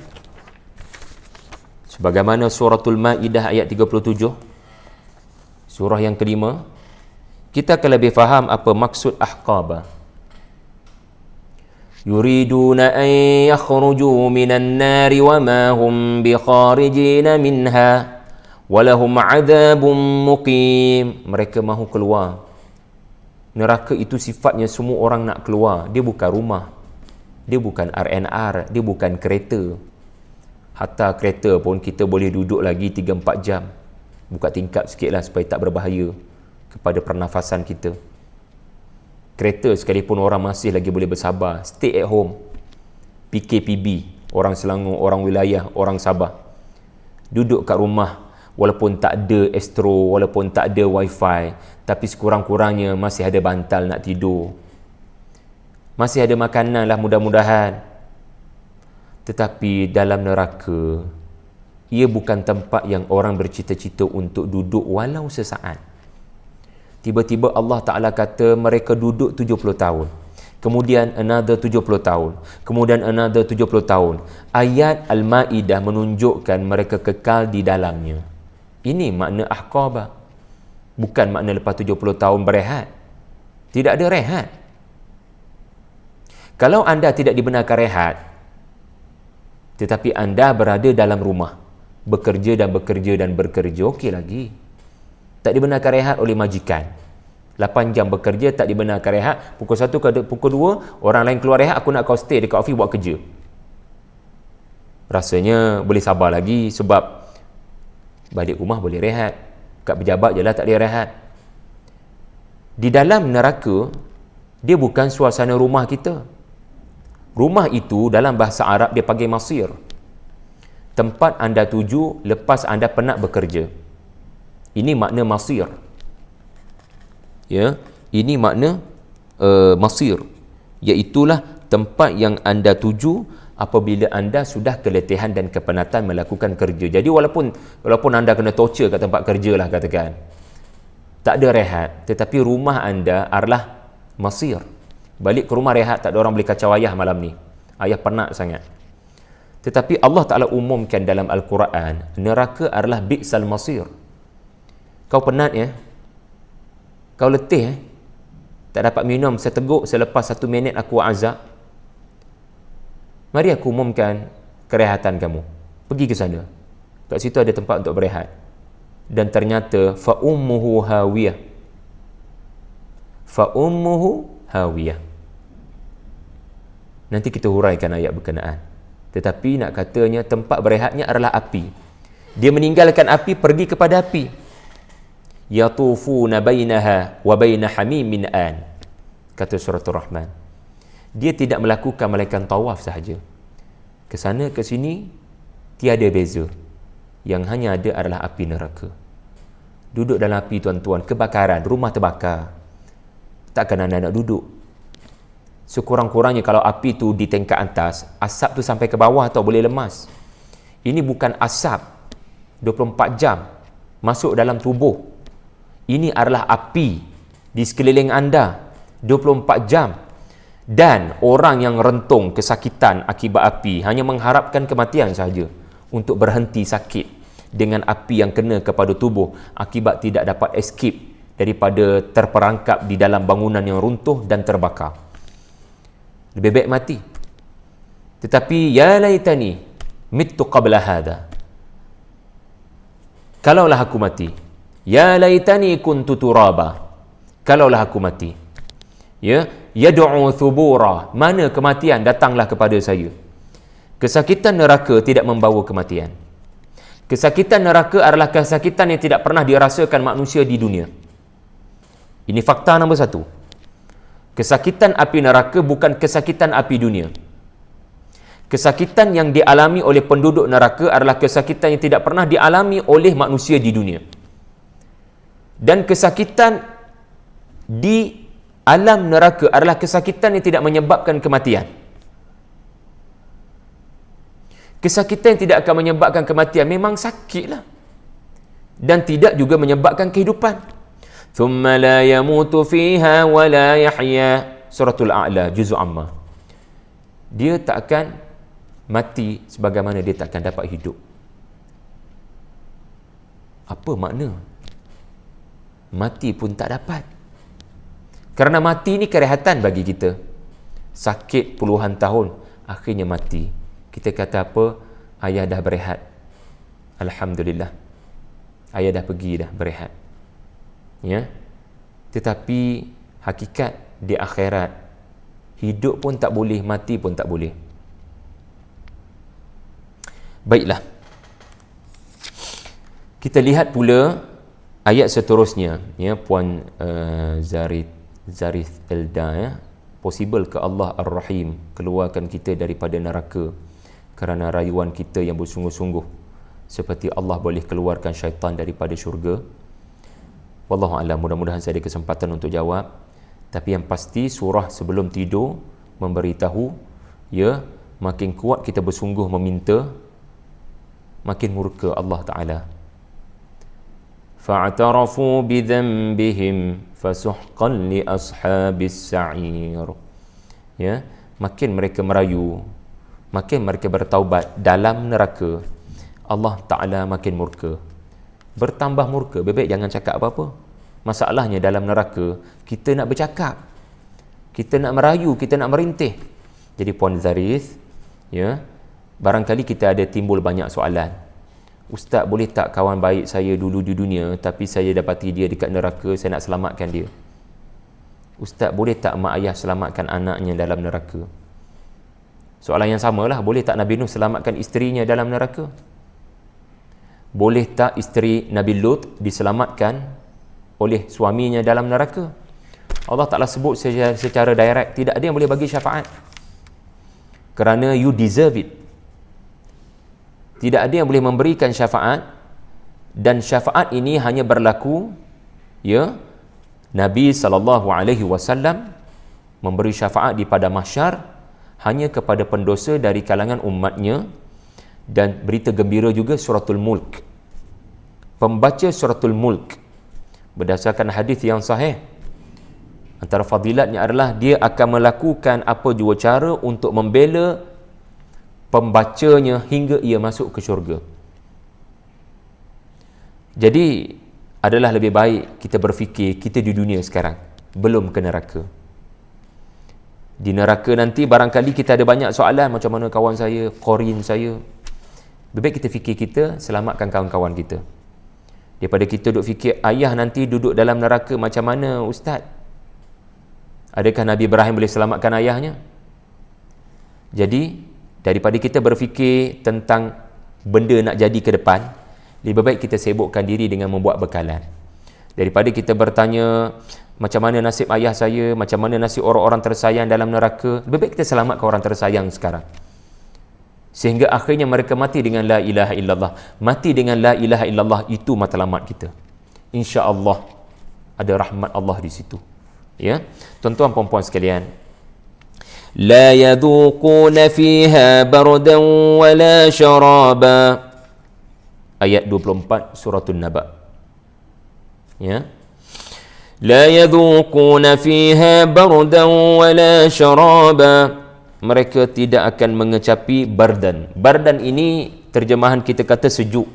sebagaimana suratul Maidah ayat 37, surah yang kelima, kita akan lebih faham apa maksud ahqaba. Yuriduna an yakhruju minan nari wa ma hum bikharijina minha walahum adzabun muqim. Mereka mahu keluar. Neraka itu sifatnya semua orang nak keluar. Dia bukan rumah, dia bukan RNR, dia bukan kereta. Hatta kereta pun kita boleh duduk lagi 3-4 jam. Buka tingkap sikit lah supaya tak berbahaya kepada pernafasan kita. Kereta sekalipun orang masih lagi boleh bersabar. Stay at home. PKPB, orang Selangor, orang wilayah, orang Sabah. Duduk kat rumah walaupun tak ada Astro, walaupun tak ada wifi, tapi sekurang-kurangnya masih ada bantal nak tidur. Masih ada makanan lah mudah-mudahan. Tetapi dalam neraka, ia bukan tempat yang orang bercita-cita untuk duduk walau sesaat. Tiba-tiba Allah Ta'ala kata mereka duduk 70 tahun. kemudian another 70 tahun, kemudian another 70 tahun. Ayat Al-Ma'idah menunjukkan mereka kekal di dalamnya. Ini makna ahqaba. Bukan makna lepas 70 tahun berehat. Tidak ada rehat. Kalau anda tidak dibenarkan rehat, tetapi anda berada dalam rumah, bekerja dan bekerja dan bekerja, okey lagi. Tak dibenarkan rehat oleh majikan. 8 jam bekerja, tak dibenarkan rehat. Pukul 1 ke pukul 2, orang lain keluar rehat, aku nak kau stay dekat office buat kerja. Rasanya boleh sabar lagi sebab balik rumah boleh rehat. Kat pejabat je lah tak boleh rehat. Di dalam neraka, dia bukan suasana rumah kita. Rumah itu dalam bahasa Arab dia panggil masir. Tempat anda tuju lepas anda penat bekerja. Ini makna masir. Ya, ini makna masir. Iaitulah tempat yang anda tuju apabila anda sudah keletihan dan kepenatan melakukan kerja. Jadi walaupun anda kena torture kat tempat kerja lah katakan, tak ada rehat, tetapi rumah anda adalah masir. Balik ke rumah rehat, tak ada orang boleh kacau ayah malam ni. Ayah penat sangat. Tetapi Allah Ta'ala umumkan dalam Al-Quran, neraka adalah bi'sal masir. Kau penat ya? Kau letih ya? Tak dapat minum seteguk selepas 1 minit aku azab. Mari aku umumkan kerehatan kamu. Pergi ke sana. Kat situ ada tempat untuk berehat. Dan ternyata fa'ummuhu hawiyah. Fa'ummuhu hawiyah. Nanti kita huraikan ayat berkenaan. Tetapi nak katanya tempat berehatnya adalah api. Dia meninggalkan api, pergi kepada api. Yatufuna bainaha wa baina hamimin an. Kata surah Ar-Rahman. Dia tidak melakukan melainkan tawaf sahaja. Ke sana ke sini tiada beza. Yang hanya ada adalah api neraka. Duduk dalam api tuan-tuan, kebakaran, rumah terbakar. Takkan anda nak duduk. Sekurang-kurangnya kalau api tu di tingkat atas, asap tu sampai ke bawah atau boleh lemas. Ini bukan asap 24 jam masuk dalam tubuh. Ini adalah api di sekeliling anda 24 jam. Dan orang yang rentung kesakitan akibat api hanya mengharapkan kematian sahaja untuk berhenti sakit dengan api yang kena kepada tubuh akibat tidak dapat escape daripada terperangkap di dalam bangunan yang runtuh dan terbakar. Lebih baik mati. Tetapi ya laitani mittu qabla hadha. Kalaulah aku mati. Ya laitani kuntu turaba. Kalaulah aku mati. Ya, yad'u thubura. Mana kematian datanglah kepada saya. Kesakitan neraka tidak membawa kematian. Kesakitan neraka adalah kesakitan yang tidak pernah dirasakan manusia di dunia. Ini fakta nombor 1. Kesakitan api neraka bukan kesakitan api dunia. Kesakitan yang dialami oleh penduduk neraka adalah kesakitan yang tidak pernah dialami oleh manusia di dunia. Dan kesakitan di alam neraka adalah kesakitan yang tidak menyebabkan kematian. Kesakitan yang tidak akan menyebabkan kematian memang sakitlah. Dan tidak juga menyebabkan kehidupan. ثُمَّ لَا يَمُوتُ فِيهَا وَلَا يَحْيَا. Suratul A'la, juz'u amma. Dia tak akan mati sebagaimana dia tak akan dapat hidup. Apa makna? Mati pun tak dapat. Kerana mati ni kerehatan bagi kita. Sakit puluhan tahun, akhirnya mati. Kita kata apa? Ayah dah berehat. Alhamdulillah. Ayah dah pergi dah berehat. Ya. Tetapi hakikat di akhirat, hidup pun tak boleh, mati pun tak boleh. Baiklah. Kita lihat pula ayat seterusnya, ya, Puan Zarith Elda, ya. Possible ke Allah Ar-Rahim keluarkan kita daripada neraka kerana rayuan kita yang bersungguh-sungguh, seperti Allah boleh keluarkan syaitan daripada syurga? Wallahu a'lam. Mudah-mudahan saya ada kesempatan untuk jawab. Tapi yang pasti surah sebelum tidur memberitahu, ya, makin kuat kita bersungguh meminta, makin murka Allah Ta'ala. فَاعْتَرَفُوا بِذَنْبِهِمْ فَسُحْقًا لِأَصْحَابِ السَّعِيرِ. ya, makin mereka merayu, makin mereka bertaubat dalam neraka, Allah Ta'ala makin murka, bertambah murka. Bebek jangan cakap apa-apa. Masalahnya dalam neraka, kita nak bercakap, kita nak merayu, kita nak merintih. Jadi Puan Zarith, ya, barangkali kita ada timbul banyak soalan. Ustaz, boleh tak kawan baik saya dulu di dunia tapi saya dapati dia dekat neraka, saya nak selamatkan dia? Ustaz, boleh tak mak ayah selamatkan anaknya dalam neraka? Soalan yang samalah, boleh tak Nabi Nuh selamatkan isterinya dalam neraka? Boleh tak isteri Nabi Lut diselamatkan oleh suaminya dalam neraka? Allah Ta'ala sebut secara direct, tidak ada yang boleh bagi syafaat kerana you deserve it. Tidak ada yang boleh memberikan syafaat, dan syafaat ini hanya berlaku, ya, Nabi SAW memberi syafaat di pada mahsyar hanya kepada pendosa dari kalangan umatnya. Dan berita gembira juga suratul Mulk, pembaca suratul Mulk, berdasarkan hadis yang sahih, antara fadilatnya adalah dia akan melakukan apa jua cara untuk membela pembacanya hingga ia masuk ke syurga. Jadi adalah lebih baik kita berfikir kita di dunia sekarang, belum ke neraka. Di neraka nanti barangkali kita ada banyak soalan, macam mana kawan saya, korin saya. Lebih baik kita fikir kita selamatkan kawan-kawan kita, daripada kita duduk fikir ayah nanti duduk dalam neraka macam mana ustaz. Adakah Nabi Ibrahim boleh selamatkan ayahnya? Jadi daripada kita berfikir tentang benda nak jadi ke depan, lebih baik kita sibukkan diri dengan membuat bekalan. Daripada kita bertanya macam mana nasib ayah saya, macam mana nasib orang-orang tersayang dalam neraka, lebih baik kita selamatkan orang tersayang sekarang, sehingga akhirnya mereka mati dengan la ilaha illallah. Mati dengan la ilaha illallah itu matlamat kita, insya-Allah ada rahmat Allah di situ. Ya, tuan-tuan puan-puan sekalian, la yadhuquna fiha bardan wala syaraba, ayat 24 suratul Naba. Ya, la yadhuquna fiha bardan wala syaraba, mereka tidak akan mengecapi bardan. Bardan ini terjemahan kita kata sejuk,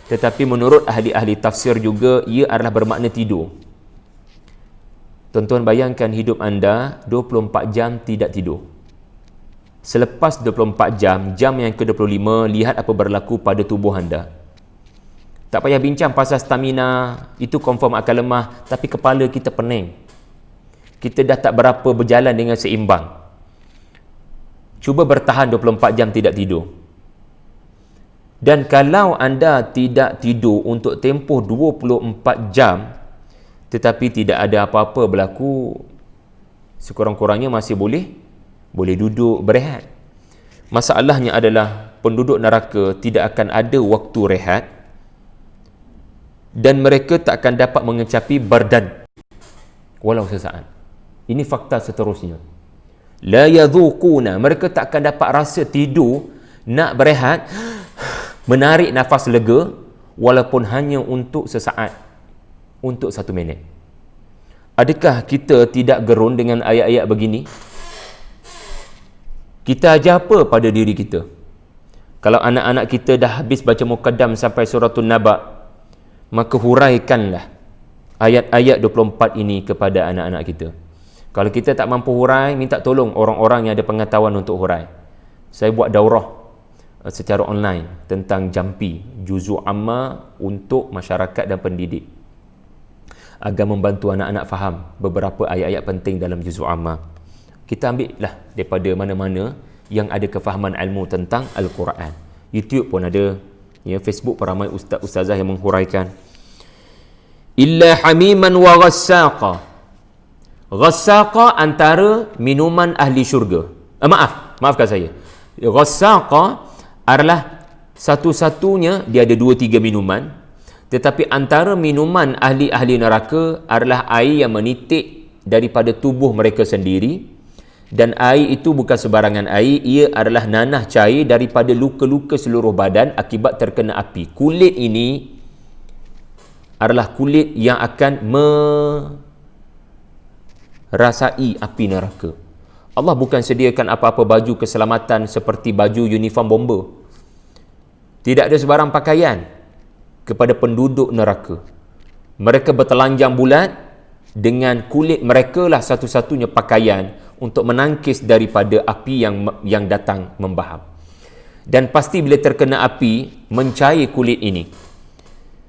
tetapi menurut ahli-ahli tafsir juga ia adalah bermakna tidur. Tuan-tuan bayangkan hidup anda 24 jam tidak tidur. Selepas 24 jam, jam yang ke-25, lihat apa berlaku pada tubuh anda. Tak payah bincang pasal stamina, itu confirm akan lemah, tapi kepala kita pening. Kita dah tak berapa berjalan dengan seimbang. Cuba bertahan 24 jam tidak tidur. Dan kalau anda tidak tidur untuk tempoh 24 jam, tetapi tidak ada apa-apa berlaku, sekurang-kurangnya masih boleh duduk berehat. Masalahnya adalah penduduk neraka tidak akan ada waktu rehat, dan mereka tak akan dapat mengecapi bardan walau sesaat. Ini fakta seterusnya. La yadhuquna, mereka tak akan dapat rasa tidur, nak berehat, menarik nafas lega, walaupun hanya untuk sesaat, untuk 1 minit. Adakah kita tidak gerun dengan ayat-ayat begini? Kita ajar apa pada diri kita? Kalau anak-anak kita dah habis baca muqaddam sampai suratul Naba, maka huraikanlah ayat-ayat 24 ini kepada anak-anak kita. Kalau kita tak mampu hurai, minta tolong orang-orang yang ada pengetahuan untuk hurai. Saya buat daurah secara online tentang jampi, juzuk amma untuk masyarakat dan pendidik, agar membantu anak-anak faham beberapa ayat-ayat penting dalam juzuk amma. Kita ambillah daripada mana-mana yang ada kefahaman ilmu tentang Al-Quran. YouTube pun ada, ya, Facebook pun ramai ustaz-ustazah yang menghuraikan. Illa hamiman wa ghassaqa. Ghassaqa antara minuman ahli syurga. Maafkan saya. Ghassaqa adalah satu-satunya, dia ada 2-3 minuman, tetapi antara minuman ahli-ahli neraka adalah air yang menitik daripada tubuh mereka sendiri. Dan air itu bukan sebarangan air, ia adalah nanah cair daripada luka-luka seluruh badan akibat terkena api. Kulit ini adalah kulit yang akan merasai api neraka. Allah bukan sediakan apa-apa baju keselamatan seperti baju uniform bomber. Tidak ada sebarang pakaian kepada penduduk neraka. Mereka bertelanjang bulat, dengan kulit mereka lah satu-satunya pakaian untuk menangkis daripada api yang datang membahap. Dan pasti bila terkena api, mencair kulit ini.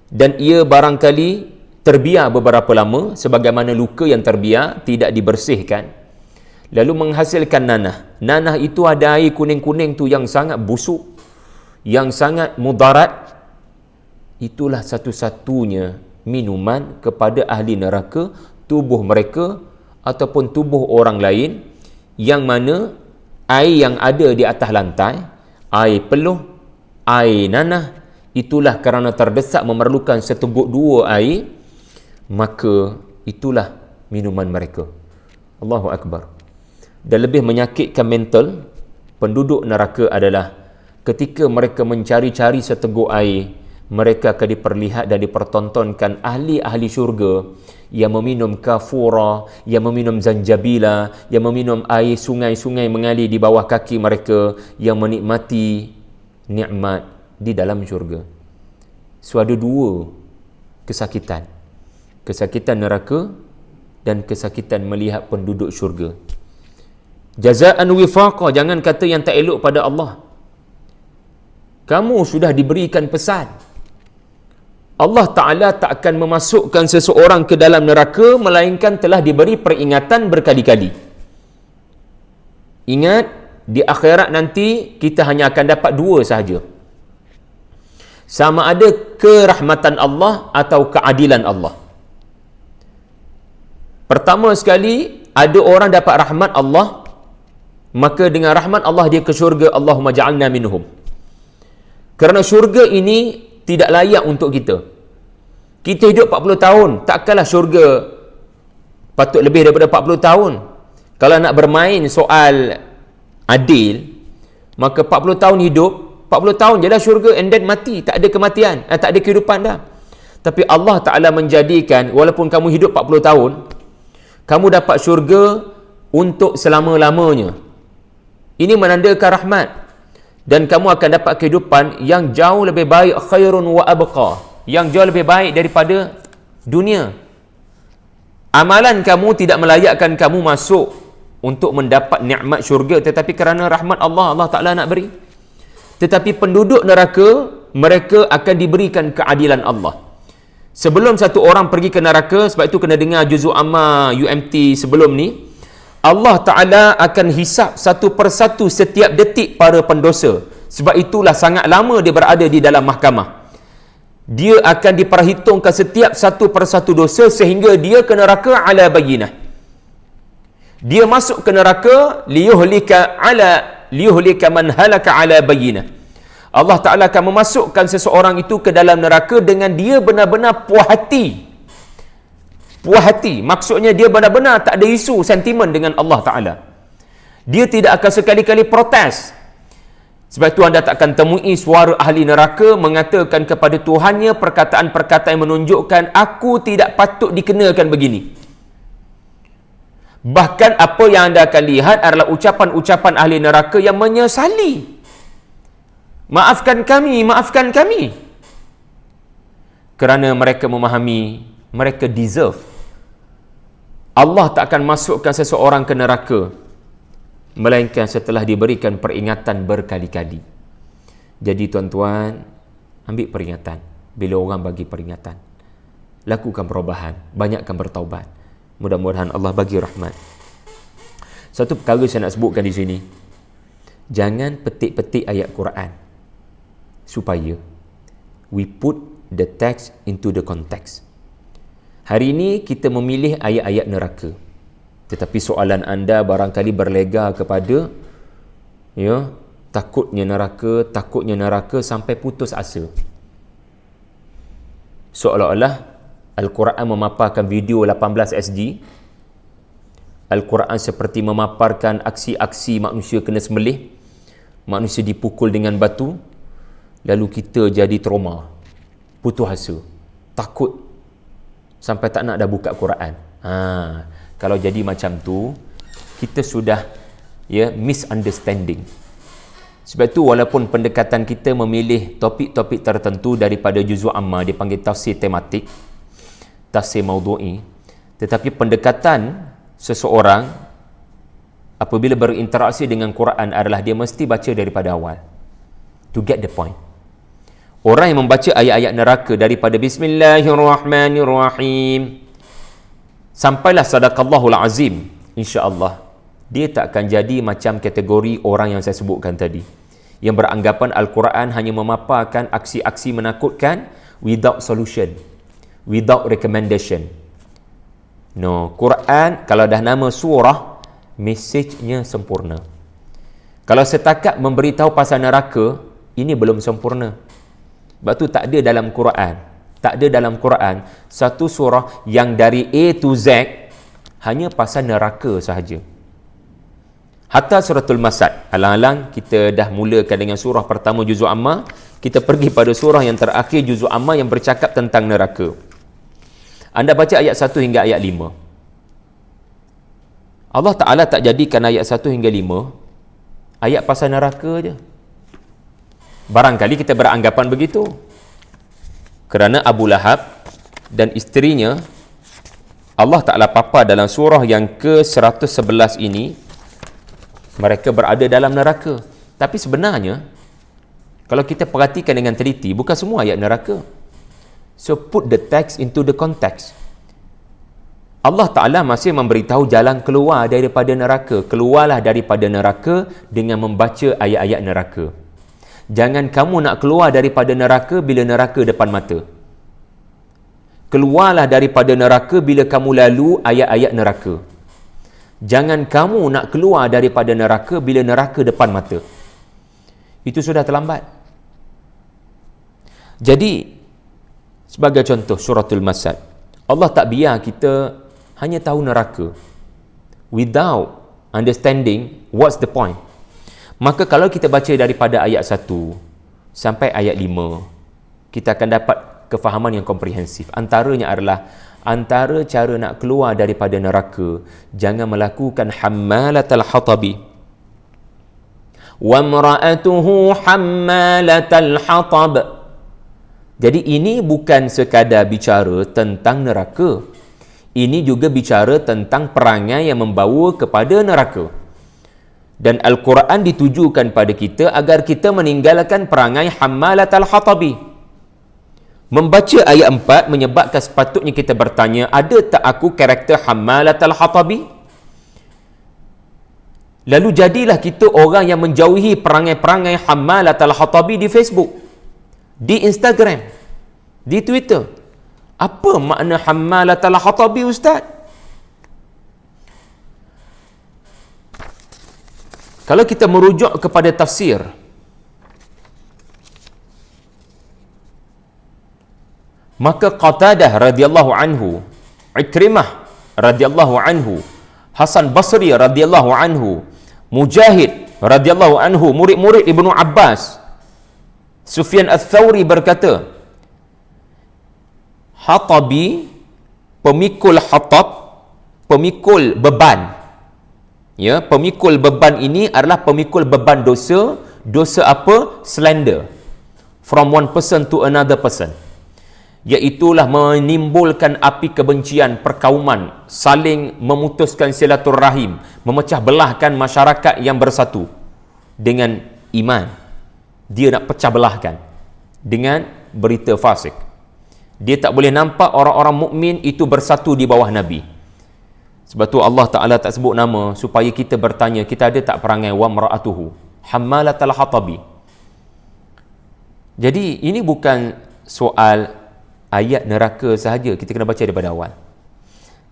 Dan ia barangkali terbiar beberapa lama, sebagaimana luka yang terbiar tidak dibersihkan, lalu menghasilkan nanah. Nanah itu ada air kuning-kuning tu yang sangat busuk, yang sangat mudarat. Itulah satu-satunya minuman kepada ahli neraka, tubuh mereka ataupun tubuh orang lain, yang mana air yang ada di atas lantai, air peluh, air nanah, itulah kerana terdesak memerlukan seteguk dua air, maka itulah minuman mereka. Allahu Akbar. Dan lebih menyakitkan mental penduduk neraka adalah ketika mereka mencari-cari seteguk air, mereka akan diperlihat dan dipertontonkan ahli-ahli syurga yang meminum kafura, yang meminum zanjabila, yang meminum air sungai-sungai mengalir di bawah kaki mereka, yang menikmati nikmat di dalam syurga. So ada dua kesakitan. Kesakitan neraka dan kesakitan melihat penduduk syurga. Jazaan wifaqa, jangan kata yang tak elok pada Allah. Kamu sudah diberikan pesan. Allah Ta'ala tak akan memasukkan seseorang ke dalam neraka melainkan telah diberi peringatan berkali-kali. Ingat, di akhirat nanti kita hanya akan dapat dua sahaja. Sama ada kerahmatan Allah atau keadilan Allah. Pertama sekali, ada orang dapat rahmat Allah, maka dengan rahmat Allah dia ke syurga. Allahumma ja'alna minhum. Kerana syurga ini tidak layak untuk kita. Kita hidup 40 tahun, takkanlah syurga patut lebih daripada 40 tahun. Kalau nak bermain soal adil, maka 40 tahun hidup, 40 tahun je lah syurga, and then mati, tak ada kematian, tak ada kehidupan dah. Tapi Allah Ta'ala menjadikan, walaupun kamu hidup 40 tahun, kamu dapat syurga untuk selama-lamanya. Ini menandakan rahmat. Dan kamu akan dapat kehidupan yang jauh lebih baik, khairun wa abqa, yang jauh lebih baik daripada dunia. Amalan kamu tidak melayakkan kamu masuk untuk mendapat nikmat syurga, tetapi kerana rahmat Allah, Allah Ta'ala nak beri. Tetapi penduduk neraka, mereka akan diberikan keadilan Allah. Sebelum satu orang pergi ke neraka, sebab itu kena dengar juzuk amma UMT sebelum ni, Allah Ta'ala akan hisap satu persatu setiap detik para pendosa. Sebab itulah sangat lama dia berada di dalam mahkamah. Dia akan diperhitungkan setiap satu persatu dosa sehingga dia ke neraka ala bayyinah. Dia masuk ke neraka liyuhlika man halaka ala bayyinah. Allah Ta'ala akan memasukkan seseorang itu ke dalam neraka dengan dia benar-benar puas hati. Puas hati, maksudnya dia benar-benar tak ada isu sentimen dengan Allah Ta'ala. Dia tidak akan sekali-kali protes. Sebab itu anda tak akan temui suara ahli neraka mengatakan kepada Tuhannya perkataan-perkataan yang menunjukkan aku tidak patut dikenakan begini. Bahkan apa yang anda akan lihat adalah ucapan-ucapan ahli neraka yang menyesali. Maafkan kami, maafkan kami. Kerana mereka memahami, mereka deserve. Allah tak akan masukkan seseorang ke neraka melainkan setelah diberikan peringatan berkali-kali. Jadi tuan-tuan, ambil peringatan. Bila orang bagi peringatan, lakukan perubahan, banyakkan bertaubat. Mudah-mudahan Allah bagi rahmat. Satu perkara saya nak sebutkan di sini, jangan petik-petik ayat Quran, supaya we put the text into the context. Hari ini kita memilih ayat-ayat neraka. Tetapi soalan anda barangkali berlega kepada takutnya neraka sampai putus asa. Seolah-olah Al-Quran memaparkan video 18 SD. Al-Quran seperti memaparkan aksi-aksi manusia kena sembelih, manusia dipukul dengan batu, lalu kita jadi trauma, putus asa, takut sampai tak nak dah buka Quran. Kalau jadi macam tu, kita sudah misunderstanding. Sebab itu walaupun pendekatan kita memilih topik-topik tertentu daripada juzuk amma dipanggil tafsir tematik, tafsir maudhu'i, tetapi pendekatan seseorang apabila berinteraksi dengan Quran adalah dia mesti baca daripada awal, to get the point. Orang yang membaca ayat-ayat neraka daripada Bismillahirrahmanirrahim sampailah sadaqallahul azim, insya-Allah dia tak akan jadi macam kategori orang yang saya sebutkan tadi, yang beranggapan Al-Quran hanya memaparkan aksi-aksi menakutkan without solution, without recommendation. No, Quran kalau dah nama surah, mesejnya sempurna. Kalau setakat memberitahu pasal neraka, ini belum sempurna. Sebab tu tak ada dalam Quran, tak ada dalam Quran satu surah yang dari A to Z hanya pasal neraka sahaja. Hatta suratul Masad, alang-alang kita dah mulakan dengan surah pertama juzuk amma, kita pergi pada surah yang terakhir juzuk amma yang bercakap tentang neraka. Anda baca ayat 1 hingga ayat 5. Allah Ta'ala tak jadikan ayat 1 hingga 5 ayat pasal neraka je. Barangkali kita beranggapan begitu, kerana Abu Lahab dan isterinya Allah Ta'ala papa dalam surah yang ke-111 ini mereka berada dalam neraka. Tapi sebenarnya kalau kita perhatikan dengan teliti, bukan semua ayat neraka. So put the text into the context. Allah Ta'ala masih memberitahu jalan keluar daripada neraka. Keluarlah daripada neraka dengan membaca ayat-ayat neraka. Jangan kamu nak keluar daripada neraka bila neraka depan mata. Keluarlah daripada neraka bila kamu lalu ayat-ayat neraka. Jangan kamu nak keluar daripada neraka bila neraka depan mata. Itu sudah terlambat. Jadi, sebagai contoh suratul Masad, Allah tak biar kita hanya tahu neraka without understanding what's the point. Maka kalau kita baca daripada ayat 1 sampai ayat 5, kita akan dapat kefahaman yang komprehensif. Antaranya adalah antara cara nak keluar daripada neraka, jangan melakukan hammalatal hatabi wa imra'atuhu hammalatal hatab. Jadi ini bukan sekadar bicara tentang neraka, ini juga bicara tentang perangai yang membawa kepada neraka. Dan Al-Quran ditujukan pada kita agar kita meninggalkan perangai hammalatal hatabi. Membaca ayat 4 menyebabkan sepatutnya kita bertanya, ada tak aku karakter hammalatal hatabi? Lalu jadilah kita orang yang menjauhi perangai-perangai hammalatal hatabi di Facebook, di Instagram, di Twitter. Apa makna hammalatal hatabi, Ustaz? Kalau kita merujuk kepada tafsir, maka Qatadah radhiyallahu anhu, Ikrimah radhiyallahu anhu, Hasan Basri radhiyallahu anhu, Mujahid radhiyallahu anhu, murid-murid Ibnu Abbas, Sufyan Ats-Tsauri berkata, hatabi, pemikul hatab, pemikul beban. Ya, pemikul beban ini adalah pemikul beban dosa. Dosa apa? Slander. From one person to another person. Iaitulah menimbulkan api kebencian, perkauman, saling memutuskan silaturahim, memecah belahkan masyarakat yang bersatu dengan iman. Dia nak pecah belahkan dengan berita fasik. Dia tak boleh nampak orang-orang mukmin itu bersatu di bawah Nabi. Sebab tu Allah Ta'ala tak sebut nama supaya kita bertanya, kita ada tak perangai wa mar'atuhu hammalatal hatabi. Jadi ini bukan soal ayat neraka sahaja, kita kena baca daripada awal.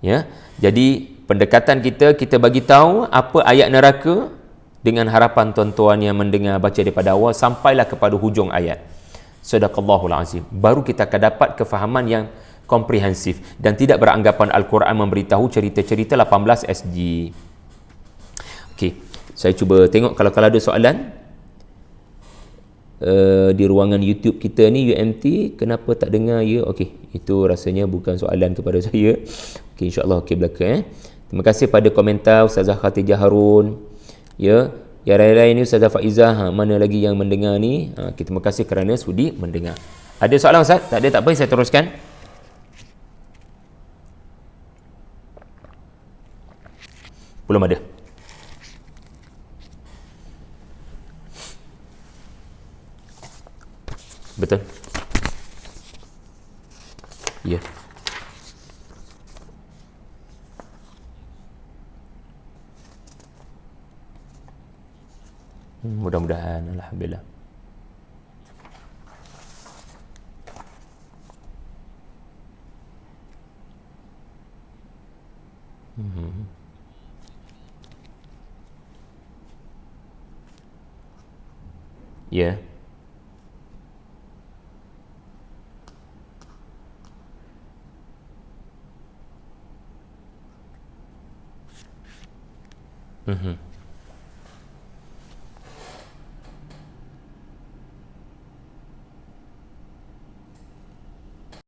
Ya, jadi pendekatan kita bagi tahu apa ayat neraka dengan harapan tuan-tuan yang mendengar baca daripada awal sampailah kepada hujung ayat. Sadaqallahul azim. Baru kita akan dapat kefahaman yang komprehensif dan tidak beranggapan Al-Quran memberitahu cerita-cerita 18 SG. Okey, saya cuba tengok kalau ada soalan di ruangan YouTube kita ni, UMT, kenapa tak dengar ya? Okey, itu rasanya bukan soalan kepada saya. Okey, insya-Allah okey belaka. Terima kasih pada komentar Ustazah Khatijah Harun. Ya, yang lain-lain ni Ustazah Faizah, mana lagi yang mendengar ni, kita terima kasih kerana sudi mendengar. Ada soalan Ustaz? Tak ada, tak apa, saya teruskan. Belum ada. Betul. Ya. Mudah-mudahan, alhamdulillah. Ya.